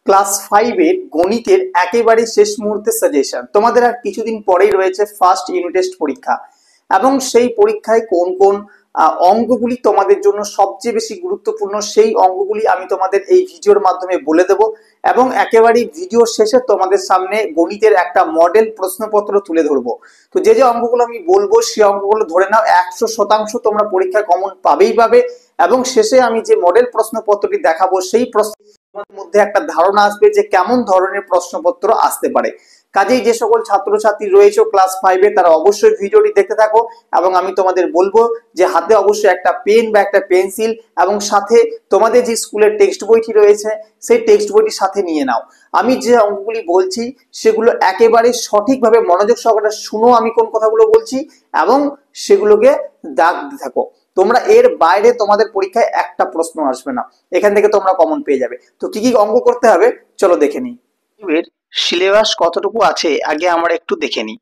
Class 5 এর গণিতের একেবারে শেষ মুহূর্তে সাজেশন। তোমাদের আর কিছুদিন পরেই রয়েছে ফার্স্ট ইউনিট টেস্ট পরীক্ষা এবং সেই পরীক্ষায় কোন কোন অঙ্কগুলি তোমাদের জন্য সবচেয়ে বেশি গুরুত্বপূর্ণ সেই অঙ্কগুলি আমি তোমাদের এই ভিডিওর মাধ্যমে বলে দেব এবং একেবারে ভিডিও শেষে তোমাদের সামনে গণিতের একটা মডেল প্রশ্নপত্র তুলে ধরবো। তো যে যে অঙ্কগুলো আমি বলবো সেই অঙ্কগুলো ধরে নাও 100% তোমরা পরীক্ষায় কমন পাবেই পাবে এবং শেষে আমি যে মডেল প্রশ্নপত্রটি দেখাবো সেই প্রশ্ন মধ্যে একটা ধারণা আসবে যে কেমন ধরনের প্রশ্নপত্র আসতে পারে। কাজেই যে সকল ছাত্রছাত্রী রয়েছে ক্লাস 5 এ তারা অবশ্যই ভিডিওটি দেখতে থাকো এবং আমি তোমাদের বলবো যে হাতে অবশ্যই একটা পেন বা একটা পেন্সিল এবং সাথে তোমাদের যে স্কুলের টেক্সট বইটি রয়েছে সেই টেক্সট বইটি সাথে নিয়ে নাও। আমি যে অঙ্কগুলি বলছি সেগুলো একেবারে সঠিকভাবে মনোযোগ সহকারে শুনো আমি কোন কথাগুলো বলছি এবং সেগুলোকে দাগ দিতে থাকো। তোমরা এর বাইরে তোমাদের পরীক্ষায় একটা প্রশ্ন আসবে না, এখান থেকে তোমরা কমন পেয়ে যাবে। তো কি কি অঙ্ক করতে হবে চলো দেখে নিই। এর সিলেবাস কতটুকু আছে আগে আমরা একটু দেখে নিই।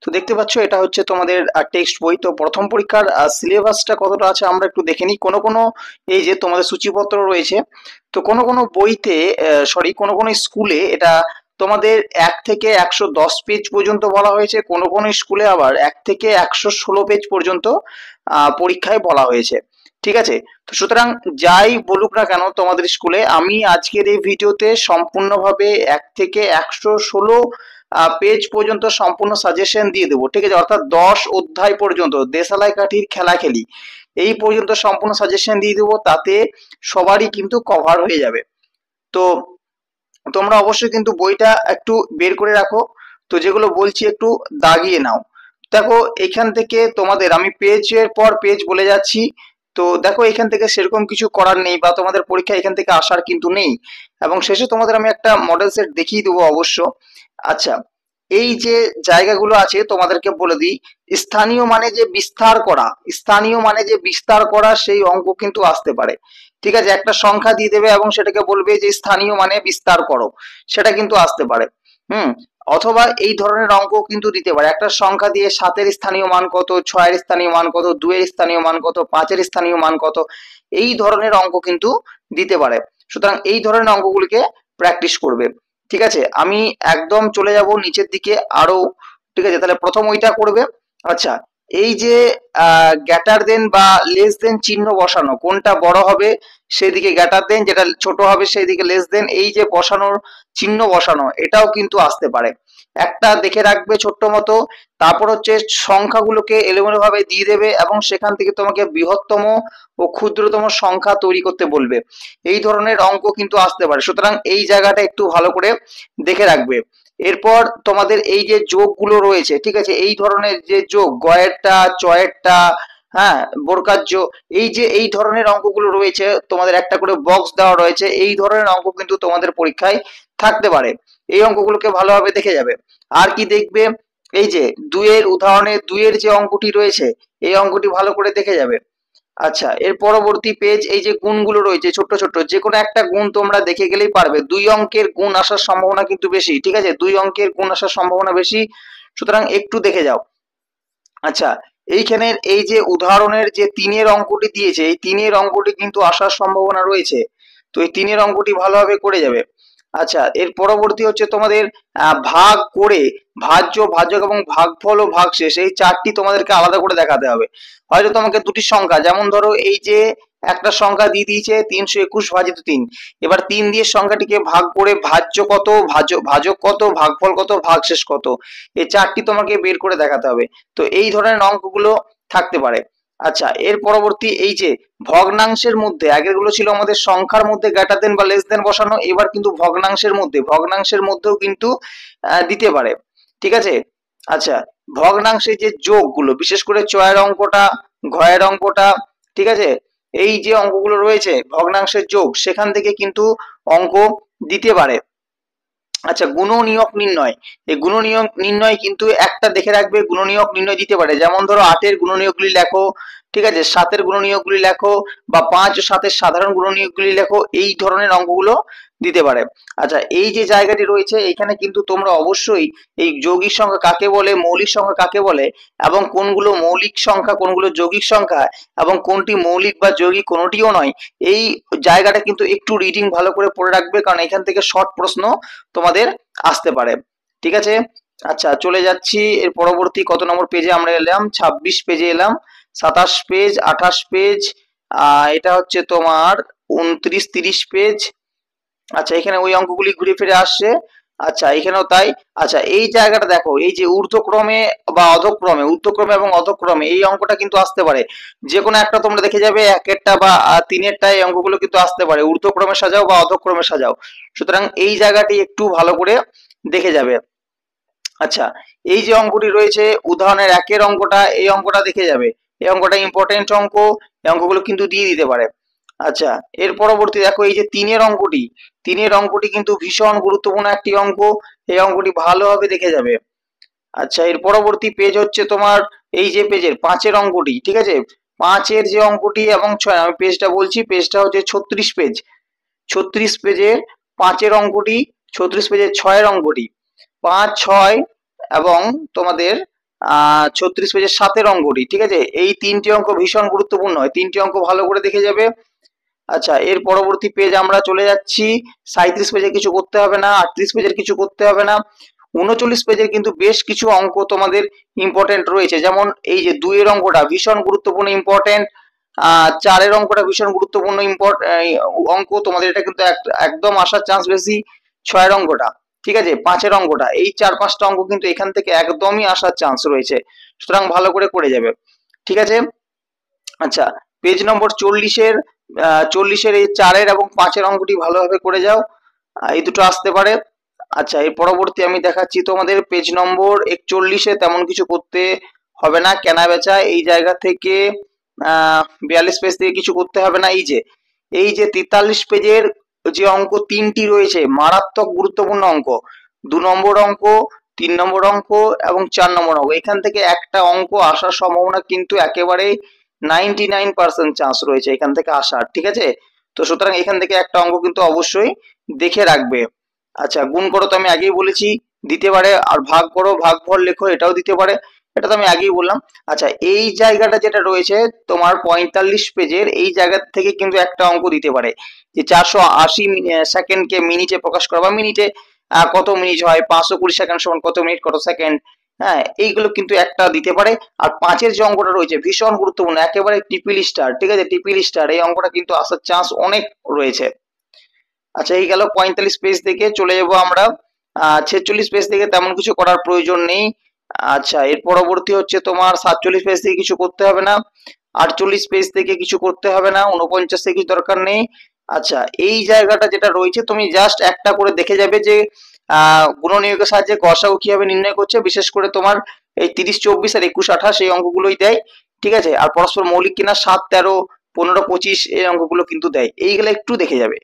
তো দেখতে পাচ্ছ এটা হচ্ছে তোমাদের টেক্সট বই। তো প্রথম পরীক্ষার সিলেবাসটা কতটা আছে আমরা একটু দেখে নিই। কোনো কোনো এই যে তোমাদের সূচিপত্র রয়েছে, তো কোনো কোনো বইতে কোনো কোনো স্কুলে এটা তোমাদের 1 থেকে 110 পেজ পর্যন্ত বলা হয়েছে, কোনো কোনো স্কুলে আবার 1 থেকে 116 পেজ পর্যন্ত পরীক্ষায় বলা হয়েছে। ঠিক আছে, তো সুতরাং যাই বলুক না কেন তোমাদের স্কুলে, আমি আজকের এই ভিডিওতে সম্পূর্ণভাবে 1 থেকে 116 পেজ পর্যন্ত সম্পূর্ণ সাজেশন দিয়ে দেবো। ঠিক আছে, অর্থাৎ 10 অধ্যায় পর্যন্ত দেশালাই কাঠির খেলা খেলি এই পর্যন্ত সম্পূর্ণ সাজেশন দিয়ে দেবো, তাতে সবারই কিন্তু কভার হয়ে যাবে। তো তোমরা অবশ্যই কিন্তু বইটা একটু বের করে রাখো। তো যেগুলো বলছি একটু দাগিয়ে নাও। দেখো এখান থেকে তোমাদের আমি পেজের পর পেজ বলে যাচ্ছি। তো দেখো এখান থেকে সেরকম কিছু করার নেই বা তোমাদের পরীক্ষা এখান থেকে আসার কিন্তু নেই এবং শেষে তোমাদের আমি একটা মডেল সেট দেখিয়ে দেবো অবশ্য। আচ্ছা, এই যে জায়গাগুলো আছে তোমাদেরকে বলে দিই। স্থানীয় মানে যে বিস্তার করা, স্থানীয় মানে যে বিস্তার করা সেই অঙ্ক কিন্তু আসতে পারে। ঠিক আছে, একটা সংখ্যা দিয়ে দেবে এবং সেটাকে বলবে যে স্থানীয় মানে বিস্তার করো, সেটা কিন্তু আসতে পারে। অথবা এই ধরনের অঙ্ক কিন্তু দিতে পারে, একটা সংখ্যা দিয়ে 7-এর স্থানীয় মান কত, 6-এর স্থানীয় মান কত, 2-এর স্থানীয় মান কত, 5-এর স্থানীয় মান কত, এই ধরনের অঙ্ক কিন্তু দিতে পারে। সুতরাং এই ধরনের অঙ্কগুলিকে প্র্যাকটিস করবে। ঠিক আছে, আমি একদম চলে যাব নিচের দিকে আরো। ঠিক আছে, তাহলে প্রথম ওইটা করবে। আচ্ছা, এই যে গ্রেটার দেন বা লেস দেন চিহ্ন বসানো, কোনটা বড় হবে সেদিকে গ্রেটার দেন, যেটা ছোট হবে সেই দিকে লেস দেন, এই যে বসানোর চিহ্ন বসানো এটাও কিন্তু আসতে পারে। একটা দেখে রাখবে ছোট্ট মতো, তারপর হচ্ছে সংখ্যাগুলোকে এলোমেলো ভাবে দিয়ে দেবে এবং সেখান থেকে তোমাকে বৃহত্তম ও ক্ষুদ্রতম সংখ্যা তৈরি করতে বলবে। এই ধরনের অঙ্ক কিন্তু আসতে পারে, সুতরাং এই জায়গাটা একটু ভালো করে দেখে রাখবে। এরপর তোমাদের এই যে যোগগুলো রয়েছে, ঠিক আছে, এই ধরনের যে যোগ গয়েরটা চয়েরটা, হ্যাঁ, বর্গাকার, এই যে এই ধরনের অঙ্কগুলো রয়েছে তোমাদের একটা করে বক্স দেওয়া রয়েছে, এই ধরনের অঙ্ক কিন্তু তোমাদের পরীক্ষায় থাকতে পারে। এই অঙ্কগুলোকে ভালোভাবে দেখে যাবে। আর কি দেখবে, এই যে দুইয়ের উদাহরণে দুইয়ের যে অঙ্কটি রয়েছে এই অঙ্কটি ভালো করে দেখে যাবে। আচ্ছা, এর পরবর্তী পেজ, এই যে গুণগুলো রয়েছে ছোট ছোট, যে কোনো একটা গুণ তোমরা দেখে গেলেই পারবে। 2 অঙ্কের গুণ আসার সম্ভাবনা কিন্তু বেশি। ঠিক আছে, 2 অঙ্কের গুণ আসার সম্ভাবনা বেশি, সুতরাং একটু দেখে যাও। আচ্ছা, এইখানের এই যে উদাহরণের যে 3-এর অঙ্কটি দিয়েছে, এই 3-এর অঙ্কটি কিন্তু আসার সম্ভাবনা রয়েছে। তো এই 3-এর অঙ্কটি ভালোভাবে করে যাবে। আচ্ছা, এর পরবর্তী হচ্ছে তোমাদের ভাগ করে ভাজ্য, ভাজক এবং ভাগফল ও ভাগশেষ, এই 4টি তোমাদেরকে আলাদা করে দেখাতে হবে। হয়তো তোমাকে দুটি সংখ্যা, যেমন ধরো এই যে একটা সংখ্যা দিয়ে দিয়েছে 321 ভাজিত 3, এবার 3 দিয়ে সংখ্যাটিকে ভাগ করে ভাজ্য কত, ভাজক কত, ভাগফল কত, ভাগশেষ কত, এই 4টি তোমাকে বের করে দেখাতে হবে। তো এই ধরনের অঙ্কগুলো থাকতে পারে। আচ্ছা, এর পরবর্তী এই যে ভগ্নাংশের মধ্যে, আগেরগুলো ছিল আমাদের সংখ্যার মধ্যে গ্রেটার দেন বা লেস দেন বসানো, এবার কিন্তু ভগ্নাংশের মধ্যেও কিন্তু দিতে পারে। ঠিক আছে, আচ্ছা, ভগ্নাংশের যে যোগগুলো, বিশেষ করে চয়ের অঙ্কটা, ঘয়ের অঙ্কটা, ঠিক আছে, এই যে অঙ্কগুলো রয়েছে ভগ্নাংশের যোগ, সেখান থেকে কিন্তু অঙ্ক দিতে পারে। আচ্ছা, গুণনীয়ক নির্ণয়, এই গুণনীয়ক নির্ণয় কিন্তু একটা দেখে রাখবে, গুণনীয়ক নির্ণয় দিতে পারে। যেমন ধরো 8-এর গুণনীয়কগুলি লেখো, ঠিক আছে, 7-এর গুণনীয়কগুলি লেখো, বা 5 ও 7-এর সাধারণ গুণনীয়কগুলি লেখো, এই ধরনের অঙ্কগুলো দিতে পারে। আচ্ছা, এই যে জায়গাটি রয়েছে এখানে কিন্তু তোমরা অবশ্যই এই যৌগিক সংখ্যা কাকে বলে, মৌলিক সংখ্যা কাকে বলে, এবং কোনগুলো মৌলিক সংখ্যা কোনগুলো যৌগিক সংখ্যা এবং কোনটি মৌলিক বা যৌগিক কোনোটিও নয়, এই জায়গাটা কিন্তু একটু রিডিং ভালো করে পড়ে রাখবে, কারণ এখান থেকে শর্ট প্রশ্ন তোমাদের আসতে পারে। ঠিক আছে, আচ্ছা চলে যাচ্ছি এর পরবর্তী কত নম্বর পেজে আমরা এলাম, 26 পেজে এলাম, 27 পেজ, 28 পেজ, এটা হচ্ছে তোমার 29 30 পেজ। আচ্ছা, এখানে ওই অঙ্কগুলি ঘুরে ফিরে আসছে। আচ্ছা, এখানেও তাই। আচ্ছা, এই জায়গাটা দেখো, এই যে ঊর্ধ্বক্রমে বা অধক্রমে, ঊর্ধ্বক্রমে এবং অধক্রমে এই অঙ্কটা কিন্তু আসতে পারে। যে কোনো একটা তোমরা দেখে যাবে, একেরটা বা তিনেরটা এই অঙ্কগুলো কিন্তু আসতে পারে, ঊর্ধ্বক্রমে সাজাও বা অধক্রমে সাজাও। সুতরাং এই জায়গাটি একটু ভালো করে দেখে যাবে। আচ্ছা, এই যে অঙ্কটি রয়েছে উদাহরণের 1-এর অঙ্কটা, এই অঙ্কটা দেখে যাবে, এই অঙ্কটা ইম্পর্টেন্ট অঙ্ক, এই অঙ্কগুলো কিন্তু দিয়ে দিতে পারে। আচ্ছা, এর পরবর্তী দেখো এই যে 3-এর অঙ্কটি, 3-এর অঙ্কটি কিন্তু ভীষণ গুরুত্বপূর্ণ একটি অঙ্ক, এই অঙ্কটি ভালোভাবে দেখে যাবে। আচ্ছা, এর পরবর্তী পেজ হচ্ছে তোমার এই যে পেজের 5-এর অঙ্কটি, ঠিক আছে, 5-এর যে অঙ্কটি এবং 6, আমি পেজটা বলছি, পেজটা হচ্ছে 36 পেজ, 36 পেজের 5-এর অঙ্কটি, 36 পেজের 6-এর অঙ্কটি, 5 6 এবং তোমাদের 36 পেজের 7-এর অঙ্কটি, ঠিক আছে, এই তিনটি অঙ্ক ভীষণ গুরুত্বপূর্ণ হয়, তিনটি অঙ্ক ভালো করে দেখে যাবে। আচ্ছা, এর পরবর্তী পেজ আমরা চলে যাচ্ছি, 37 পেজে কিছু করতে হবে না, 38 পেজের কিছু করতে হবে না, 39 পেজের কিন্তু বেশ কিছু অঙ্ক তোমাদের ইম্পর্টেন্ট রয়েছে, যেমন এই যে 2-এর অঙ্কটা ভীষণ গুরুত্বপূর্ণ ইম্পর্টেন্ট, 4-এর অঙ্কটা ভীষণ গুরুত্বপূর্ণ অঙ্ক তোমাদের, এটা কিন্তু একদম আসার চান্স বেশি, 6-এর অঙ্কটা, ঠিক আছে, 5-এর অঙ্কটা, এই 4-5টা অঙ্ক কিন্তু এখান থেকে একদমই আসার চান্স রয়েছে, সুতরাং ভালো করে করে যাবে। ঠিক আছে, আচ্ছা, পেজ নম্বর 40-এর 40-এর এই 4-এর এবং 5-এর অঙ্কটি ভালোভাবে করে যাও, এই দুটো আসতে পারে। আচ্ছা, এর পরবর্তী আমি দেখাচ্ছি তোমাদের পেজ নম্বর 41-এ তেমন কিছু করতে হবে না, কেনা বেচা এই জায়গা থেকে 42 পেজ থেকে কিছু করতে হবে না। এই যে 43 পেজের যে অঙ্ক তিনটি রয়েছে মারাত্মক গুরুত্বপূর্ণ অঙ্ক, 2 নম্বর অঙ্ক, 3 নম্বর অঙ্ক এবং 4 নম্বর অঙ্ক, এখান থেকে একটা অঙ্ক আসার সম্ভাবনা কিন্তু একেবারে 99% চান্স রয়েছে এখান থেকে আসার, ঠিক আছে, তো সুতরাং এখান থেকে একটা অঙ্ক কিন্তু অবশ্যই দেখে রাখবে। আচ্ছা, গুণ করো তো আমি আগেই বলেছি দিতে পারে, আর ভাগ করো, ভাগফল লেখো, এটাও দিতে পারে, এটা তো আমি আগেই বললাম। আচ্ছা, এই জায়গাটা যেটা রয়েছে তোমার 45 পেজের, এই জায়গা থেকে কিন্তু একটা অঙ্ক দিতে পারে, যে 480 সেকেন্ডকে মিনিটে প্রকাশ করা, বা মিনিটে কত মিনিট হয়, 520 সেকেন্ড সমান কত মিনিট কত সেকেন্ড, হ্যাঁ, এইগুলো কিন্তু একটা দিতে পারে। আর 5-এর যে অঙ্কটা রয়েছে ভীষণ গুরুত্বপূর্ণ, একেবারে ট্রিপল স্টার, ঠিক আছে, ট্রিপল স্টার, এই অঙ্কটা কিন্তু আসার চান্স অনেক রয়েছে। আচ্ছা, এই গেল 45 পেজ থেকে, চলে যাবো আমরা 46 পেজ থেকে, তেমন কিছু করার প্রয়োজন নেই। আচ্ছা, এর পরবর্তী হচ্ছে তোমার 47 পেজ থেকে কিছু করতে হবে না, 48 পেজ থেকে কিছু করতে হবে না, 49 থেকে কিছু দরকার নেই। আচ্ছা, এই জায়গাটা যেটা রয়েছে তুমি জাস্ট একটা করে দেখে যাবে যে গুণনীয়কের সাহায্যে গসাগু কিভাবে নির্ণয় করছে, বিশেষ করে তোমার এই 30 24 আর 21 28 এই অঙ্কগুলোই দেয়, ঠিক আছে, আর পরস্পর মৌলিক কিনা 7 13 15 25 এই অঙ্কগুলো কিন্তু দেয়, এইগুলো একটু দেখে যাবে।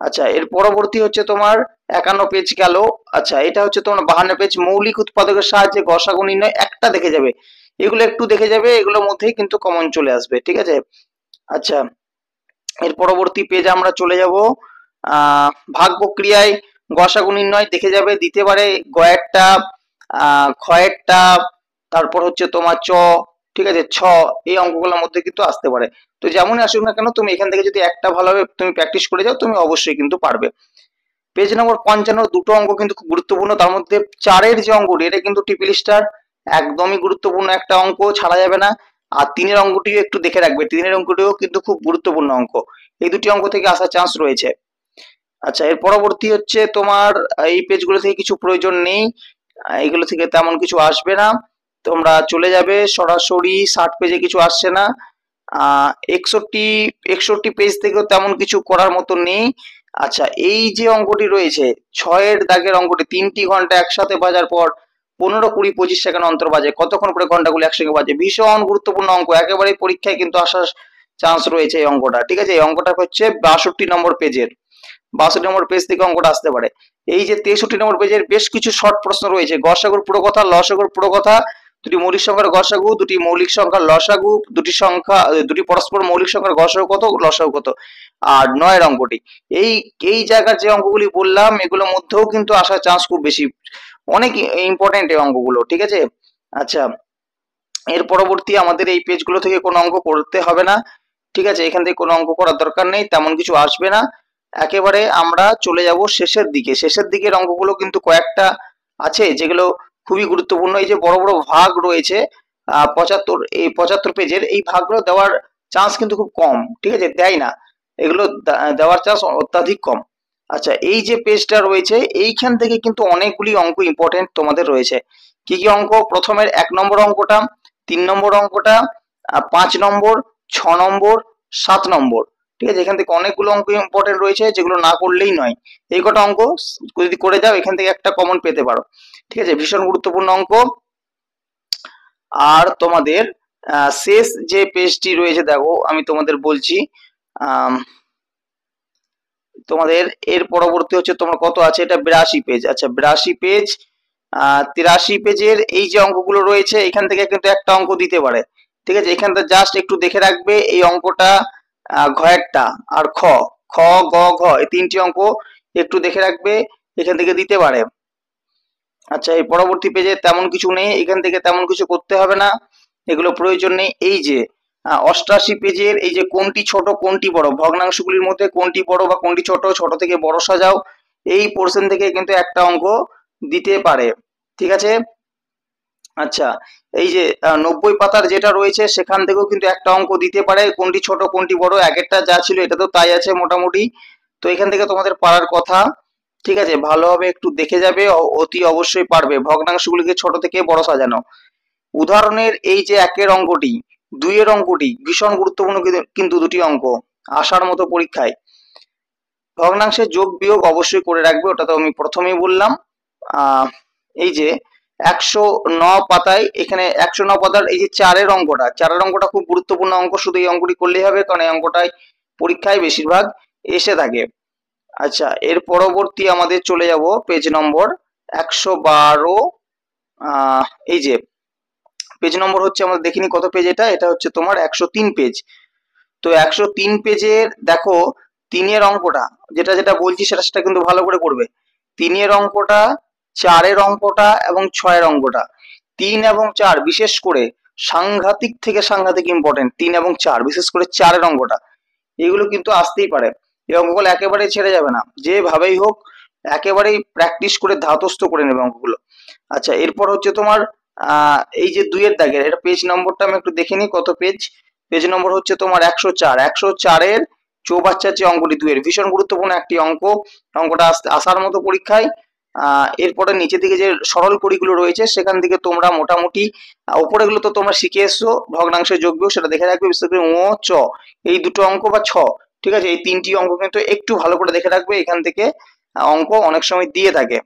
আচ্ছা, এর পরবর্তী হচ্ছে তোমার 51 পেজ গেল। আচ্ছা, এটা হচ্ছে তোমার 52 পেজ, মৌলিক উৎপাদকের সাহায্যে গসাগু নির্ণয়, একটা দেখে যাবে, এগুলো একটু দেখে যাবে, এগুলোর মধ্যেই কিন্তু কমন চলে আসবে, ঠিক আছে। আচ্ছা, এর পরবর্তী পেজ আমরা চলে যাব, ভাগ প্রক্রিয়ায় গসাগু নির্ণয় দেখে যাবে, দিতে পারে গয়েরটা, ক্ষয়েরটা, তারপর হচ্ছে তোমার ঠিক আছে, এই অঙ্কগুলোর মধ্যে কিন্তু আসতে পারে। তো যেমনই আসুক না কেন, তুমি এখান থেকে যদি একটা ভালোভাবে তুমি প্র্যাকটিস করে যাও, তুমি অবশ্যই কিন্তু পারবে। পেজ নম্বর 55 দুটো অঙ্ক কিন্তু খুব গুরুত্বপূর্ণ, তার মধ্যে 4-এর যে অঙ্কটি, এটা কিন্তু ট্রিপল স্টার, একদমই গুরুত্বপূর্ণ একটা অঙ্ক, ছাড়া যাবে না। আর 3-এর অঙ্কটিও একটু দেখে রাখবে, 3-এর অঙ্কটিও কিন্তু খুব গুরুত্বপূর্ণ অঙ্ক, এই দুটি অঙ্ক থেকে আসার চান্স রয়েছে। আচ্ছা, এর পরবর্তী হচ্ছে তোমার এই পেজগুলো থেকে কিছু প্রয়োজন নেই, এইগুলো থেকে তেমন কিছু আসবে না, তোমরা চলে যাবে সরাসরি 60 পেজে, কিছু আসছে না। 61 পেজ থেকেও তেমন কিছু করার মতো নেই। আচ্ছা, এই যে অঙ্কটি রয়েছে 6-এর দাগের অঙ্কটি, 3টি ঘন্টা একসাথে বাজার পর 15 20 25 সেকেন্ড অন্তর বাজে, কতক্ষণ করে ঘন্টাগুলো একসঙ্গে বাজে, ভীষণ গুরুত্বপূর্ণ অঙ্ক, একেবারে পরীক্ষায় কিন্তু আসার চান্স রয়েছে এই অঙ্কটা, ঠিক আছে, এই অঙ্কটা হচ্ছে 62 নম্বর পেজের, 62 নম্বর পেজ থেকে অঙ্কটা আসতে পারে। এই যে 63 নম্বর পেজের বেশ কিছু শর্ট প্রশ্ন রয়েছে, গসাগুর পুরো কথা, লসাগুর পুরো কথা, তো দুটি মৌলিক সংখ্যার গসাগু, দুটি মৌলিক সংখ্যার লসাগু, দুটি পরস্পর মৌলিক সংখ্যার গসাগু কত, লসাগু কত। আর 9 অঙ্কটি, এই এই জায়গার যে অঙ্কগুলি বললাম এগুলোর মধ্যেও কিন্তু আসার চান্স খুব বেশি, অনেক ইম্পর্টেন্ট এই অঙ্কগুলো, ঠিক আছে। আচ্ছা, এর পরবর্তী আমাদের এই পেজগুলো থেকে কোনো অঙ্ক করতে হবে না, ঠিক আছে, এখান থেকে কোনো অঙ্ক করার দরকার নেই, তেমন কিছু আসবে না। একেবারে আমরা চলে যাব শেষের দিকে। শেষের দিকের অঙ্কগুলো কিন্তু কয়েকটা আছে যেগুলো খুবই গুরুত্বপূর্ণ। এই যে বড় বড় ভাগ রয়েছে 75 পেজের, এই ভাগগুলো দেওয়ার চান্স কিন্তু খুব কম, ঠিক আছে, দেয় না, এগুলো দেওয়ার চান্স অত্যাধিক কম। আচ্ছা, এই যে পেজটা রয়েছে এইখান থেকে কিন্তু অনেকগুলি অঙ্ক ইম্পর্টেন্ট তোমাদের রয়েছে। কি কি অঙ্ক? প্রথমের 1 নম্বর অঙ্কটা, 3 নম্বর অঙ্কটা, 5 নম্বর, 6 নম্বর, 7 নম্বর, ঠিক আছে, এখান থেকে অনেকগুলো অঙ্ক ইম্পর্টেন্ট রয়েছে যেগুলো না করলেই নয়। এই কটা অঙ্ক যদি করে যাও এখান থেকে একটা কমন পেতে পারো, ঠিক আছে, ভীষণ গুরুত্বপূর্ণ অঙ্ক। আর তোমাদের শেষ যে পেজটি রয়েছে দেখো আমি তোমাদের বলছি, তোমাদের এর পরবর্তী হচ্ছে তোমার কত আছে, এটা 82 পেজ। আচ্ছা, 82 পেজ, 83 পেজের এই যে অঙ্কগুলো রয়েছে এখান থেকে কিন্তু একটা অঙ্ক দিতে পারে, ঠিক আছে, এখানটা জাস্ট একটু দেখে রাখবে এই অঙ্কটা, ঘয়েরটা আর খ, খ গ ঘ এই তিনটি অঙ্ক একটু দেখে রাখবে, এখান থেকে দিতে পারে। আচ্ছা, এই পরবর্তী পেজে তেমন কিছু নেই, এখান থেকে তেমন কিছু করতে হবে না, এগুলো প্রয়োজন নেই। এই যে 88 পেজের এই যে কোনটি ছোট কোনটি বড়, ভগ্নাংশগুলির মধ্যে কোনটি বড় বা কোনটি ছোট, ছোট থেকে বড় সাজাও, এই পোর্শন থেকে কিন্তু একটা অঙ্ক দিতে পারে, ঠিক আছে। আচ্ছা, এই যে 90 পাতার যেটা রয়েছে সেখান থেকেও কিন্তু একটা অঙ্ক দিতে পারে, কোনটি ছোট কোনটি বড়, আগেরটা যা ছিল এটা তো তাই আছে মোটামুটি, তো এখান থেকে তোমাদের পারার কথা, ঠিক আছে, ভালোভাবে একটু দেখে যাবে, অতি অবশ্যই পারবে ভগ্নাংশগুলিকে ছোট থেকে বড় সাজানো। উদাহরণের এই যে 1 অঙ্কটি, 2 অঙ্কটি ভীষণ গুরুত্বপূর্ণ কিন্তু দুটি অঙ্ক আসার মতো পরীক্ষায়। ভগ্নাংশের যোগ বিয়োগ অবশ্যই করে রাখবে, ওটা তো আমি প্রথমেই বললাম। এই যে 109 পাতায়, এখানে 109 পাতার এই যে 4 অঙ্কটা খুব গুরুত্বপূর্ণ অঙ্ক, শুধু এই অঙ্কটি করলেই হবে কারণ এই অঙ্কটাই পরীক্ষায় বেশিরভাগ এসে থাকে। আচ্ছা, এর পরবর্তী আমাদের চলে যাব পেজ নম্বর 112, এই যে পেজ নম্বর হচ্ছে আমরা দেখিনি কত পেজ, এটা হচ্ছে তোমার 103 পেজ। তো 103 পেজের দেখো 3 অঙ্কটা, যেটা যেটা বলছি সেটা কিন্তু ভালো করে করবে। 3 অঙ্কটা, 4 অঙ্কটা এবং 6 অঙ্কটা, 3 এবং 4 বিশেষ করে সাংঘাতিক থেকে সাংঘাতিক ইম্পর্টেন্ট, 3 এবং 4 বিশেষ করে 4 অঙ্কটা, এগুলো কিন্তু আসতেই পারে, এই অঙ্কগুলো একেবারেই ছেড়ে যাবে না, যেভাবেই হোক একেবারেই প্র্যাকটিস করে ধাতস্থ করে নেবে অঙ্কগুলো। আচ্ছা, এরপর হচ্ছে তোমার এই যে 2 দাগের, এটা পেজ নম্বরটা আমি একটু দেখে নিই কত পেজ। পেজ নম্বর হচ্ছে তোমার 104। 104-এর চৌবাচ্চার যে অঙ্কটি 2 ভীষণ গুরুত্বপূর্ণ একটি অঙ্ক, অঙ্কটা আসার মতো পরীক্ষায়। এরপরে নিচের দিকে যে সরল কড়িগুলো রয়েছে সেখান থেকে তোমরা মোটামুটি উপরেগুলো তো তোমরা শিখে এসছো, ভগ্নাংশের যোগ বিয়োগ সেটা দেখে রাখবে, বিশেষ করে ও চ এই দুটো অঙ্ক বা ছ, ঠিক আছে, এই 3টি অঙ্ক কিন্তু একটু ভালো করে দেখে রাখবে, এখান থেকে অঙ্ক অনেক সময় দিয়ে থাকে।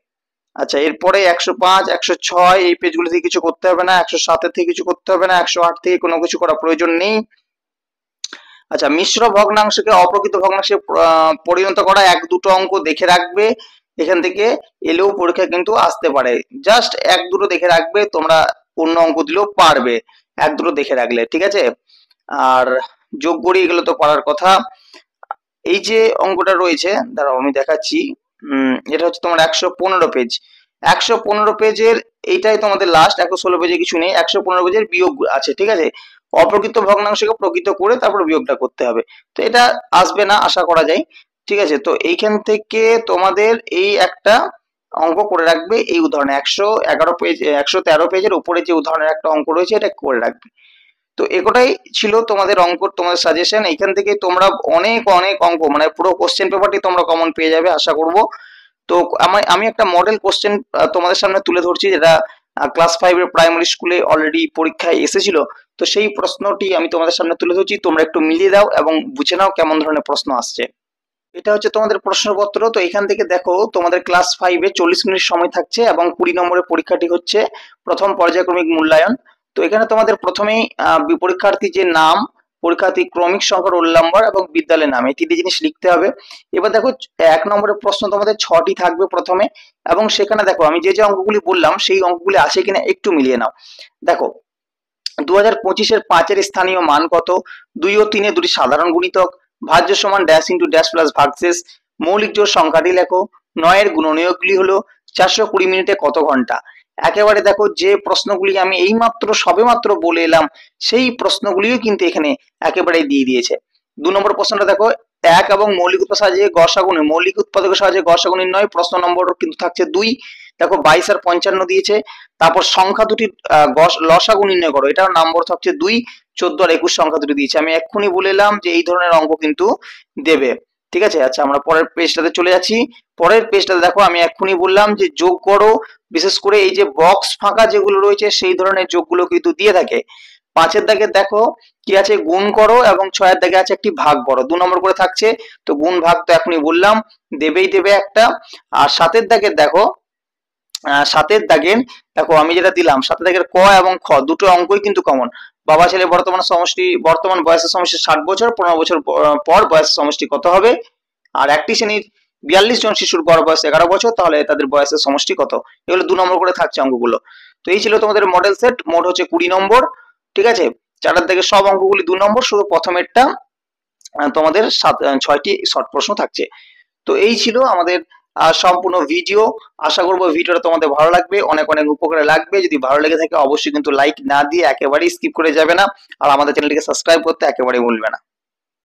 আচ্ছা, এরপরে 105, 106 এই পেজগুলো থেকে কিছু করতে হবে না, 107 থেকে কিছু করতে হবে না, 108 থেকে কোনো কিছু করার প্রয়োজন নেই। আচ্ছা, মিশ্র ভগ্নাংশকে অপ্রকৃত ভগ্নাংশে পরিণত করা 1-2 অঙ্ক দেখে রাখবে, এখান থেকে এলেও পরীক্ষা কিন্তু আসতে পারে, জাস্ট 1-2 দেখে রাখবে, তোমরা অন্য অঙ্ক দিলেও পারবে 1-2 দেখে রাখলে, ঠিক আছে। আর যোগ করি এগুলো তো পারার কথা। এই যে অঙ্কটা রয়েছে দাঁড়াও আমি দেখাচ্ছি, এটা হচ্ছে তোমার 115 পেজ। 115 পেজের এইটাই তোমাদের লাস্ট, 116 পেজে কিছু নেই, 115 পেজের বিয়োগ আছে, ঠিক আছে, অপ্রকৃত ভগ্নাংশকে প্রকৃত করে তারপর বিয়োগটা করতে হবে, তো এটা আসবে না আশা করা যায়, ঠিক আছে। তো এইখান থেকে তোমাদের এই একটা অঙ্ক করে রাখবে, এই উদাহরণে 111 পেজ 113 পেজের উপরে যে উদাহরণের একটা অঙ্ক রয়েছে এটা করে রাখবে। তো এটাই ছিল তোমাদের অঙ্ক, তোমাদের সাজেশন, এইখান থেকে তোমরা অনেক অনেক অঙ্ক মানে পুরো কোশ্চেন পেপারটি তোমরা কমন পেয়ে যাবে আশা করব। তো আমি একটা মডেল কোশ্চেন তোমাদের সামনে তুলে ধরছি, যেটা ক্লাস 5 এর প্রাইমারি স্কুলে অলরেডি পরীক্ষায় এসেছিল, তো সেই প্রশ্নটি আমি তোমাদের সামনে তুলে ধরছি, তোমরা একটু মিলিয়ে দাও এবং বুঝে নাও কেমন ধরনের প্রশ্ন আসছে। এটা হচ্ছে তোমাদের প্রশ্নপত্র। তো এখান থেকে দেখো তোমাদের ক্লাস 5-এ 40 মিনিট সময় থাকছে এবং 20 নম্বরের পরীক্ষাটি হচ্ছে প্রথম পর্যায়ক্রমিক মূল্যায়ন। তো এখানে তোমাদের প্রথমেই পরীক্ষার্থী যে নাম, পরীক্ষার্থী ক্রমিক সংখ্যা, রোল নাম্বার এবং বিদ্যালয়ের নাম, এই তিনটি জিনিস লিখতে হবে। এবার দেখো 1 নম্বরের প্রশ্ন তোমাদের 6টি থাকবে প্রথমে, এবং সেখানে দেখো আমি যে অঙ্কগুলি বললাম সেই অঙ্কগুলি আছে কিনা একটু মিলিয়ে নাও। দেখো 2025-এর 5-এর স্থানীয় মান কত, 2 ও 3 এর দুটি সাধারণ গুণিতক, ভাজ্য সমান ড্যাশ ইন্টু ড্যাশ প্লাস ভাগশেষ, মৌলিক জোড় সংখ্যাটি লেখো, 9 এর গুণনীয়কগুলি হলো 420 মিনিটে কত ঘন্টা। একেবারে দেখো যে প্রশ্নগুলি আমি এইমাত্র সবেমাত্র বলে এলাম সেই প্রশ্নগুলিও কিন্তু এখানে একেবারে দিয়ে দিয়েছে। 2 নম্বর প্রশ্নটা দেখো, 1 এবং মৌলিক উৎপাদকের সাহায্যে গসাগু, মৌলিক উৎপাদকের সাহায্যে গসাগু নির্ণয়, প্রশ্ন নম্বর কিন্তু থাকছে 2। দেখো 22 আর 55 দিয়েছে, তারপর সংখ্যা দুটি লসাগু নির্ণয় করো, এটার নম্বর থাকছে 2। 14 আর 21 সংখ্যা দুটি দিয়েছে। আমি এক্ষুনি বলে এলাম যে এই ধরনের অঙ্ক কিন্তু দেবে, ঠিক আছে। আচ্ছা আমরা পরের পেজটাতে চলে যাচ্ছি। পরের পেজটাতে দেখো আমি এক্ষুনি বললাম যে যোগ করো, বিশেষ করে এই যে বক্স ফাঁকা যেগুলো রয়েছে সেই ধরনের যোগগুলো কিন্তু দিয়ে থাকে। 5-এর দাগে দেখো কি আছে, গুণ করো, এবং 6-এর দাগে আছে একটি ভাগ করো, 2 নম্বর করে থাকছে। তো গুণ ভাগ তো এখনই বললাম দেবেই দেবে একটা। আর 7-এর দাগে দেখো, 7-এর দাগের দেখো আমি যেটা দিলাম, 7-এর দাগের ক এবং খ দুটো অঙ্কই কিন্তু কমন। বাবা ছেলে বর্তমান বয়সের সমষ্টি 60 বছর, 15 বছর পর বয়সের সমষ্টি কত হবে। আর একটি শ্রেণীর 42 জন শিশুর গড় বয়স 11 বছর, তাহলে তাদের বয়সের সমষ্টি কত। এগুলো 2 নম্বর করে থাকছে অঙ্কগুলো। তো এই ছিল তোমাদের মডেল সেট, মোট হচ্ছে 20 নম্বর, ঠিক আছে। 4-এর দাগের সব অঙ্কগুলি 2 নম্বর, শুধু প্রথমেরটা তোমাদের 6টি শর্ট প্রশ্ন থাকছে। তো এই ছিল আমাদের সম্পূর্ণ ভিডিও। আশা করবো ভিডিওটা তোমাদের ভালো লাগবে, অনেক অনেক উপকারে লাগবে। যদি ভালো লেগে থাকে অবশ্যই কিন্তু লাইক না দিয়ে একেবারেই স্কিপ করে যাবে না, আর আমাদের চ্যানেলটিকে সাবস্ক্রাইব করতে একেবারেই ভুলবে না।